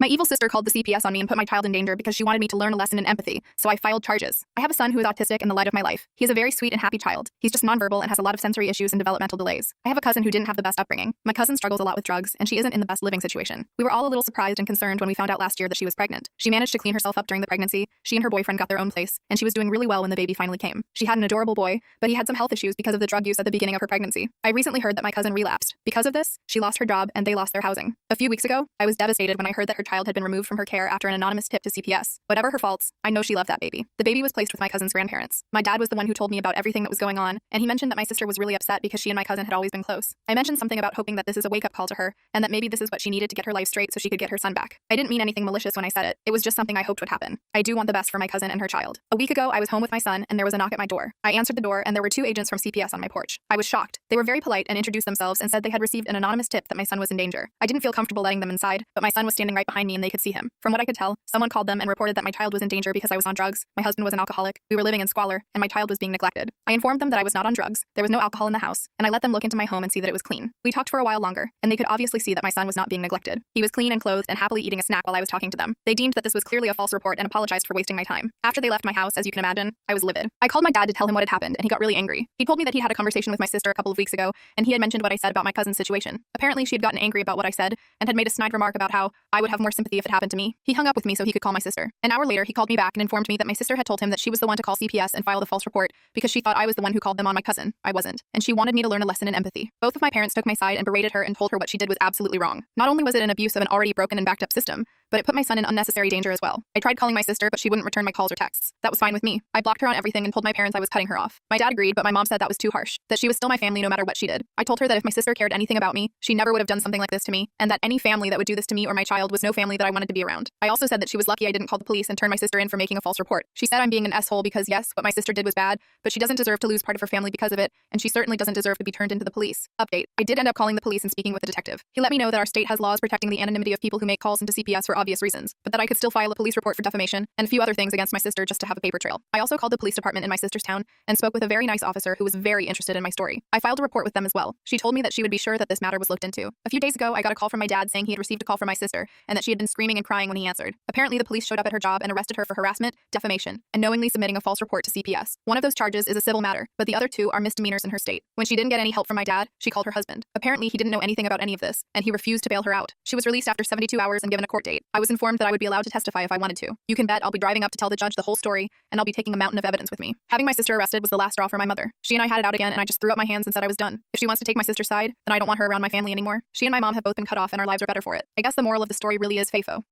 My evil sister called the CPS on me and put my child in danger because she wanted me to learn a lesson in empathy, so I filed charges. I have a son who is autistic and the light of my life. He is a very sweet and happy child. He's just nonverbal and has a lot of sensory issues and developmental delays. I have a cousin who didn't have the best upbringing. My cousin struggles a lot with drugs, and she isn't in the best living situation. We were all a little surprised and concerned when we found out last year that she was pregnant. She managed to clean herself up during the pregnancy, she and her boyfriend got their own place, and she was doing really well when the baby finally came. She had an adorable boy, but he had some health issues because of the drug use at the beginning of her pregnancy. I recently heard that my cousin relapsed. Because of this, she lost her job and they lost their housing. A few weeks ago, I was devastated when I heard that her child had been removed from her care after an anonymous tip to CPS. Whatever her faults, I know she loved that baby. The baby was placed with my cousin's grandparents. My dad was the one who told me about everything that was going on, and he mentioned that my sister was really upset because she and my cousin had always been close. I mentioned something about hoping that this is a wake-up call to her, and that maybe this is what she needed to get her life straight so she could get her son back. I didn't mean anything malicious when I said it. It was just something I hoped would happen. I do want the best for my cousin and her child. A week ago, I was home with my son, and there was a knock at my door. I answered the door, and there were 2 agents from CPS on my porch. I was shocked. They were very polite and introduced themselves and said they had received an anonymous tip that my son was in danger. I didn't feel comfortable letting them inside, but my son was standing right behind me and they could see him. From what I could tell, someone called them and reported that my child was in danger because I was on drugs, my husband was an alcoholic, we were living in squalor, and my child was being neglected. I informed them that I was not on drugs, there was no alcohol in the house, and I let them look into my home and see that it was clean. We talked for a while longer, and they could obviously see that my son was not being neglected. He was clean and clothed and happily eating a snack while I was talking to them. They deemed that this was clearly a false report and apologized for wasting my time. After they left my house, as you can imagine, I was livid. I called my dad to tell him what had happened, and he got really angry. He told me that he had a conversation with my sister a couple of weeks ago, and he had mentioned what I said about my cousin's situation. Apparently, she had gotten angry about what I said, and had made a snide remark about how I would have more sympathy if it happened to me. He hung up with me so he could call my sister. An hour later, he called me back and informed me that my sister had told him that she was the one to call CPS and file the false report because she thought I was the one who called them on my cousin. I wasn't. And she wanted me to learn a lesson in empathy. Both of my parents took my side and berated her and told her what she did was absolutely wrong. Not only was it an abuse of an already broken and backed up system, but it put my son in unnecessary danger as well. I tried calling my sister, but she wouldn't return my calls or texts. That was fine with me. I blocked her on everything and told my parents I was cutting her off. My dad agreed, but my mom said that was too harsh, that she was still my family no matter what she did. I told her that if my sister cared anything about me, she never would have done something like this to me, and that any family that would do this to me or my child was no family that I wanted to be around. I also said that she was lucky I didn't call the police and turn my sister in for making a false report. She said I'm being an asshole because yes, what my sister did was bad, but she doesn't deserve to lose part of her family because of it, and she certainly doesn't deserve to be turned into the police. Update. I did end up calling the police and speaking with the detective. He let me know that our state has laws protecting the anonymity of people who make calls into CPS for obvious reasons, but that I could still file a police report for defamation and a few other things against my sister just to have a paper trail. I also called the police department in my sister's town and spoke with a very nice officer who was very interested in my story. I filed a report with them as well. She told me that she would be sure that this matter was looked into. A few days ago, I got a call from my dad saying he had received a call from my sister and that she had been screaming and crying when he answered. Apparently, the police showed up at her job and arrested her for harassment, defamation, and knowingly submitting a false report to CPS. One of those charges is a civil matter, but the other 2 are misdemeanors in her state. When she didn't get any help from my dad, she called her husband. Apparently, he didn't know anything about any of this, and he refused to bail her out. She was released after 72 hours and given a court date. I was informed that I would be allowed to testify if I wanted to. You can bet I'll be driving up to tell the judge the whole story, and I'll be taking a mountain of evidence with me. Having my sister arrested was the last straw for my mother. She and I had it out again, and I just threw up my hands and said I was done. If she wants to take my sister's side, then I don't want her around my family anymore. She and my mom have both been cut off, and our lives are better for it. I guess the moral of the story really is FAFO.